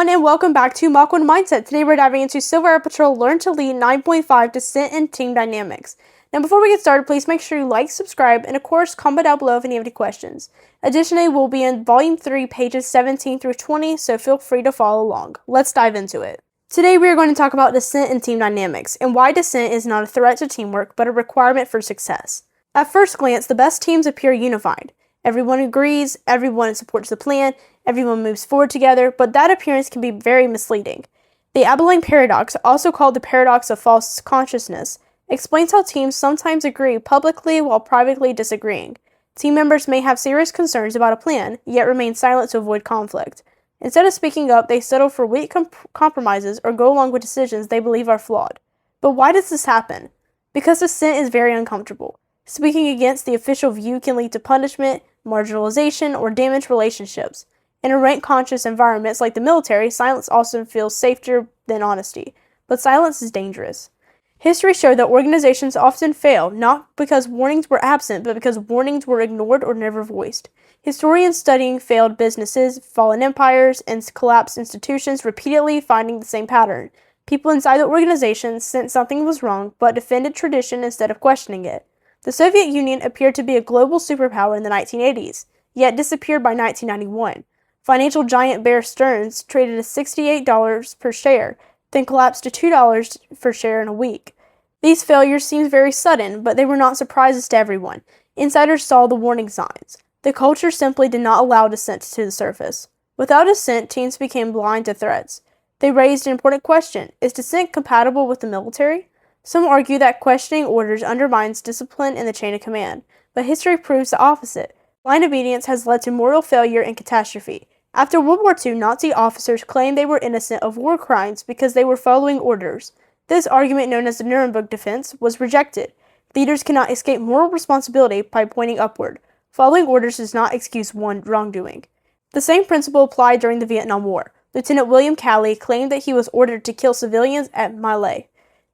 everyone, and welcome back to Mach 1 Mindset. Today we're diving into Civil Air Patrol Learn to Lead 9.5 Dissent and Team Dynamics. Now before we get started, please make sure you like, subscribe, and of course comment down below if you have any questions. Additionally, we'll be in Volume 3, pages 17 through 20, so feel free to follow along. Let's dive into it. Today we are going to talk about dissent and team dynamics, and why dissent is not a threat to teamwork, but a requirement for success. At first glance, the best teams appear unified. Everyone agrees, everyone supports the plan, everyone moves forward together, but that appearance can be very misleading. The Abilene paradox, also called the paradox of false consciousness, explains how teams sometimes agree publicly while privately disagreeing. Team members may have serious concerns about a plan, yet remain silent to avoid conflict. Instead of speaking up, they settle for weak compromises or go along with decisions they believe are flawed. But why does this happen? Because dissent is very uncomfortable. Speaking against the official view can lead to punishment, marginalization, or damaged relationships. In rank-conscious environments like the military, silence often feels safer than honesty, but silence is dangerous. History showed that organizations often fail, not because warnings were absent, but because warnings were ignored or never voiced. Historians studying failed businesses, fallen empires, and collapsed institutions repeatedly finding the same pattern. People inside the organization sensed something was wrong, but defended tradition instead of questioning it. The Soviet Union appeared to be a global superpower in the 1980s, yet disappeared by 1991. Financial giant Bear Stearns traded at $68 per share, then collapsed to $2 per share in a week. These failures seemed very sudden, but they were not surprises to everyone. Insiders saw the warning signs. The culture simply did not allow dissent to the surface. Without dissent, teams became blind to threats. They raised an important question: is dissent compatible with the military? Some argue that questioning orders undermines discipline in the chain of command, but history proves the opposite. Blind obedience has led to moral failure and catastrophe. After World War II, Nazi officers claimed they were innocent of war crimes because they were following orders. This argument, known as the Nuremberg defense, was rejected. Leaders cannot escape moral responsibility by pointing upward. Following orders does not excuse wrongdoing. The same principle applied during the Vietnam War. Lieutenant William Calley claimed that he was ordered to kill civilians at My Lai.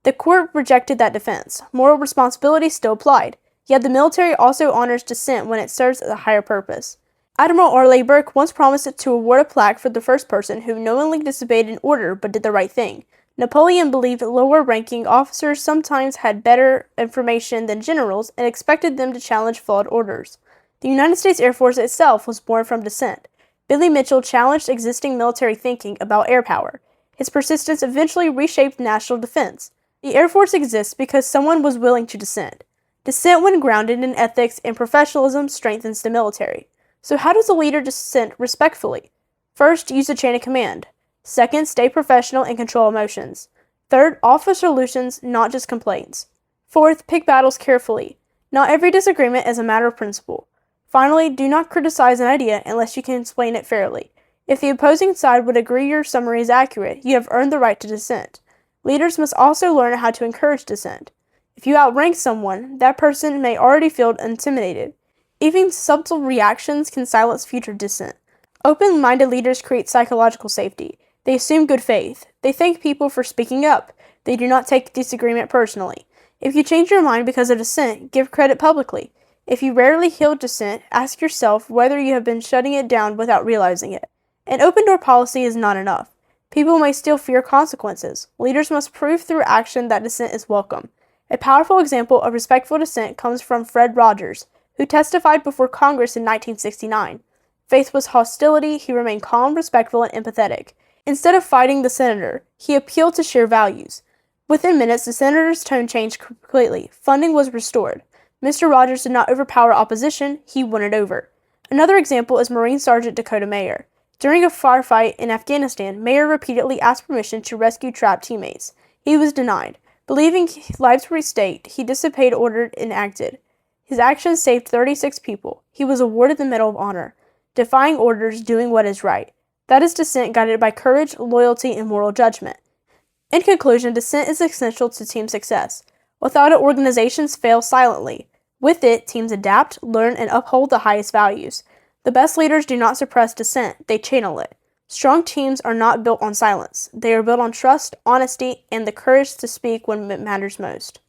The court rejected that defense. Moral responsibility still applied. Yet the military also honors dissent when it serves a higher purpose. Admiral R. Burke once promised to award a plaque for the first person who knowingly disobeyed an order but did the right thing. Napoleon believed lower-ranking officers sometimes had better information than generals and expected them to challenge flawed orders. The United States Air Force itself was born from dissent. Billy Mitchell challenged existing military thinking about air power. His persistence eventually reshaped national defense. The Air Force exists because someone was willing to dissent. Dissent, when grounded in ethics and professionalism, strengthens the military. So how does a leader dissent respectfully? First, use the chain of command. Second, stay professional and control emotions. Third, offer solutions, not just complaints. Fourth, pick battles carefully. Not every disagreement is a matter of principle. Finally, do not criticize an idea unless you can explain it fairly. If the opposing side would agree your summary is accurate, you have earned the right to dissent. Leaders must also learn how to encourage dissent. If you outrank someone, that person may already feel intimidated. Even subtle reactions can silence future dissent. Open-minded leaders create psychological safety. They assume good faith. They thank people for speaking up. They do not take disagreement personally. If you change your mind because of dissent, give credit publicly. If you rarely heal dissent, ask yourself whether you have been shutting it down without realizing it. An open-door policy is not enough. People may still fear consequences. Leaders must prove through action that dissent is welcome. A powerful example of respectful dissent comes from Fred Rogers, who testified before Congress in 1969. Faced with hostility, he remained calm, respectful, and empathetic. Instead of fighting the senator, he appealed to share values. Within minutes, the senator's tone changed completely. Funding was restored. Mr. Rogers did not overpower opposition, he won it over. Another example is Marine Sergeant Dakota Mayer. During a firefight in Afghanistan, Mayer repeatedly asked permission to rescue trapped teammates. He was denied. Believing lives were at stake, he disobeyed ordered and acted. His actions saved 36 people. He was awarded the Medal of Honor. Defying orders, doing what is right. That is dissent guided by courage, loyalty, and moral judgment. In conclusion, dissent is essential to team success. Without it, organizations fail silently. With it, teams adapt, learn, and uphold the highest values. The best leaders do not suppress dissent, they channel it. Strong teams are not built on silence. They are built on trust, honesty, and the courage to speak when it matters most.